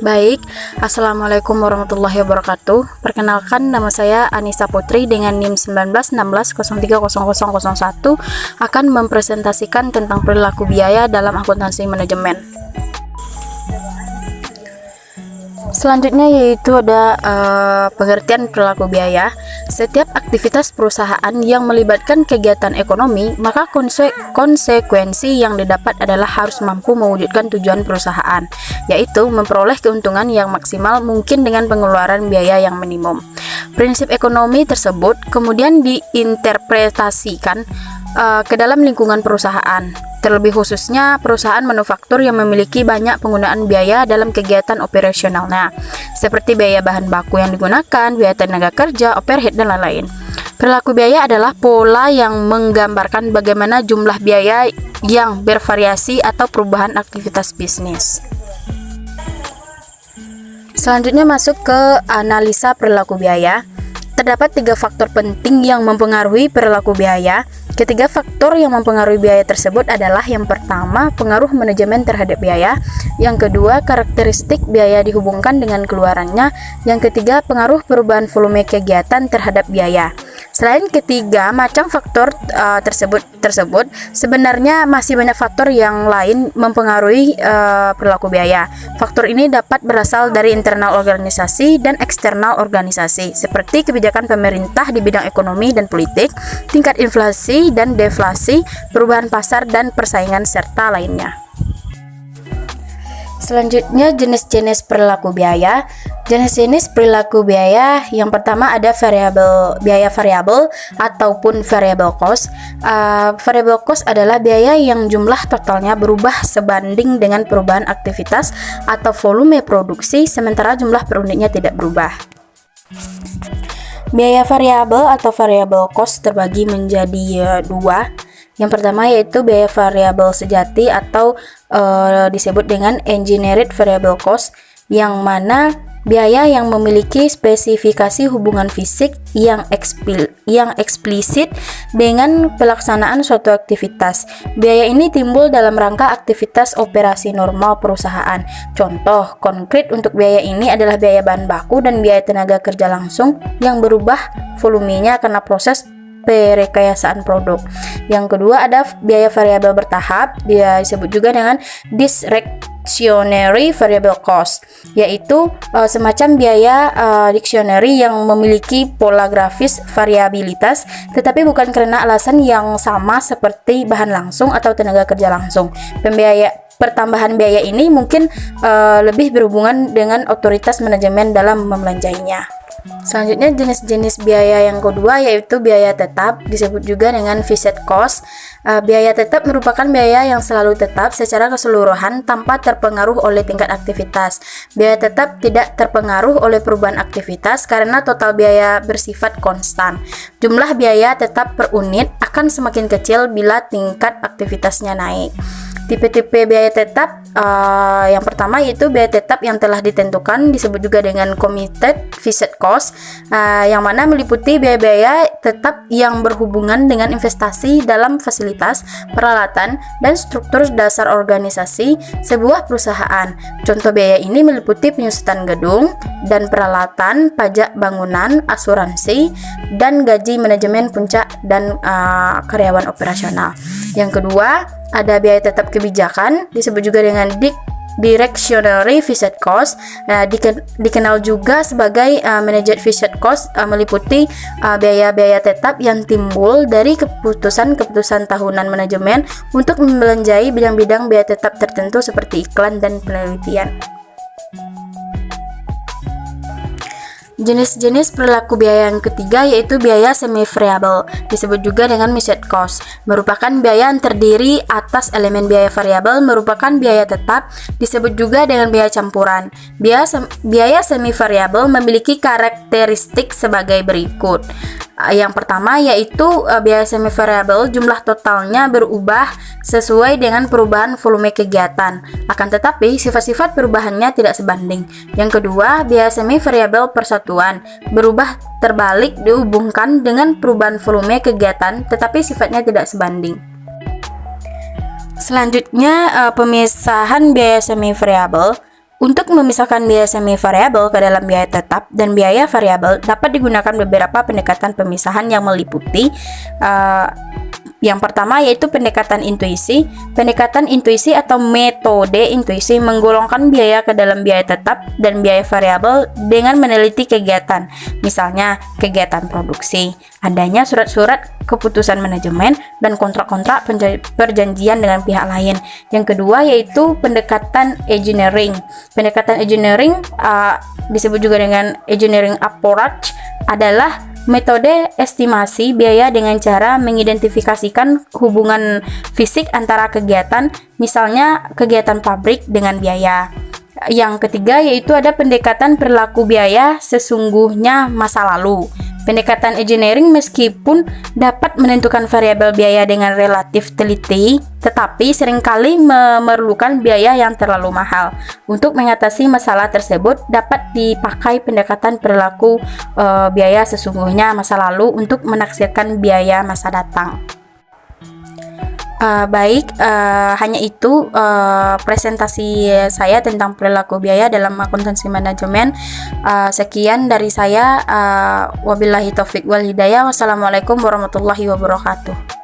Baik, Assalamualaikum warahmatullahi wabarakatuh. Perkenalkan, nama saya Anissa Putri dengan NIM 1916030001 akan mempresentasikan tentang perilaku biaya dalam akuntansi manajemen. Selanjutnya yaitu ada pengertian perilaku biaya. Setiap aktivitas perusahaan yang melibatkan kegiatan ekonomi, maka konsekuensi yang didapat adalah harus mampu mewujudkan tujuan perusahaan, yaitu memperoleh keuntungan yang maksimal mungkin dengan pengeluaran biaya yang minimum. Prinsip ekonomi tersebut kemudian diinterpretasikan ke dalam lingkungan perusahaan, terlebih khususnya perusahaan manufaktur yang memiliki banyak penggunaan biaya dalam kegiatan operasionalnya, seperti biaya bahan baku yang digunakan, biaya tenaga kerja, overhead, dan lain-lain. Perilaku biaya adalah pola yang menggambarkan bagaimana jumlah biaya yang bervariasi atau perubahan aktivitas bisnis. Selanjutnya masuk ke analisa perilaku biaya. Terdapat 3 faktor penting yang mempengaruhi perilaku biaya. Ketiga faktor yang mempengaruhi biaya tersebut adalah: yang pertama, pengaruh manajemen terhadap biaya; yang kedua, karakteristik biaya dihubungkan dengan keluarannya; yang ketiga, pengaruh perubahan volume kegiatan terhadap biaya. Selain ketiga macam faktor tersebut, sebenarnya masih banyak faktor yang lain mempengaruhi perilaku biaya. Faktor ini dapat berasal dari internal organisasi dan eksternal organisasi, seperti kebijakan pemerintah di bidang ekonomi dan politik, tingkat inflasi dan deflasi, perubahan pasar dan persaingan, serta lainnya. Selanjutnya, jenis-jenis perilaku biaya. Jenis-jenis perilaku biaya yang pertama ada biaya variabel ataupun variable cost. Variable cost adalah biaya yang jumlah totalnya berubah sebanding dengan perubahan aktivitas atau volume produksi, sementara jumlah per unitnya tidak berubah. Biaya variabel atau variable cost terbagi menjadi 2. Yang pertama yaitu biaya variabel sejati atau disebut dengan engineered variable cost, yang mana biaya yang memiliki spesifikasi hubungan fisik yang eksplisit dengan pelaksanaan suatu aktivitas. Biaya ini timbul dalam rangka aktivitas operasi normal perusahaan. Contoh konkret untuk biaya ini adalah biaya bahan baku dan biaya tenaga kerja langsung yang berubah volumenya karena proses perekayasaan produk. Yang kedua ada biaya variabel bertahap, dia disebut juga dengan discretionary variable cost, yaitu semacam biaya dictionary yang memiliki pola grafis variabilitas, tetapi bukan karena alasan yang sama seperti bahan langsung atau tenaga kerja langsung. Pertambahan biaya ini mungkin lebih berhubungan dengan otoritas manajemen dalam membelanjainya. Selanjutnya jenis-jenis biaya yang kedua yaitu biaya tetap, disebut juga dengan fixed cost. Biaya tetap merupakan biaya yang selalu tetap secara keseluruhan tanpa terpengaruh oleh tingkat aktivitas. Biaya tetap tidak terpengaruh oleh perubahan aktivitas karena total biaya bersifat konstan. Jumlah biaya tetap per unit akan semakin kecil bila tingkat aktivitasnya naik. Tipe-tipe biaya tetap yang pertama yaitu biaya tetap yang telah ditentukan, disebut juga dengan committed fixed cost, yang mana meliputi biaya-biaya tetap yang berhubungan dengan investasi dalam fasilitas, peralatan, dan struktur dasar organisasi sebuah perusahaan. Contoh biaya ini meliputi penyusutan gedung dan peralatan, pajak bangunan, asuransi, dan gaji manajemen puncak dan karyawan operasional. Yang kedua, ada biaya tetap kebijakan, disebut juga dengan discretionary fixed cost. Dikenal juga sebagai managed fixed cost, meliputi biaya-biaya tetap yang timbul dari keputusan-keputusan tahunan manajemen untuk membelanjai bidang-bidang biaya tetap tertentu seperti iklan dan penelitian. Jenis-jenis perilaku biaya yang ketiga yaitu biaya semi variable, disebut juga dengan mixed cost, merupakan biaya yang terdiri atas elemen biaya variabel merupakan biaya tetap, disebut juga dengan biaya campuran. Biaya semi variabel memiliki karakteristik sebagai berikut. Yang pertama yaitu biaya semi variabel, jumlah totalnya berubah sesuai dengan perubahan volume kegiatan, akan tetapi sifat-sifat perubahannya tidak sebanding. Yang kedua, biaya semi variabel persatuan, berubah terbalik dihubungkan dengan perubahan volume kegiatan tetapi sifatnya tidak sebanding. Selanjutnya, pemisahan biaya semi variabel. Untuk memisahkan biaya semi variabel ke dalam biaya tetap dan biaya variabel dapat digunakan beberapa pendekatan pemisahan yang meliputi yang pertama yaitu pendekatan intuisi. Pendekatan intuisi atau metode intuisi menggolongkan biaya ke dalam biaya tetap dan biaya variabel dengan meneliti kegiatan, misalnya kegiatan produksi, adanya surat-surat keputusan manajemen, dan kontrak-kontrak perjanjian dengan pihak lain. Yang kedua yaitu pendekatan engineering. Pendekatan engineering disebut juga dengan engineering approach adalah metode estimasi biaya dengan cara mengidentifikasikan hubungan fisik antara kegiatan, misalnya kegiatan pabrik dengan biaya. Yang ketiga yaitu ada pendekatan perilaku biaya sesungguhnya masa lalu. Pendekatan engineering meskipun dapat menentukan variabel biaya dengan relatif teliti, tetapi seringkali memerlukan biaya yang terlalu mahal. Untuk mengatasi masalah tersebut, dapat dipakai pendekatan perilaku biaya sesungguhnya masa lalu untuk menaksirkan biaya masa datang. Hanya itu presentasi saya tentang perilaku biaya dalam akuntansi manajemen. Sekian dari saya. Wabillahi taufik wal hidayah. Wassalamualaikum warahmatullahi wabarakatuh.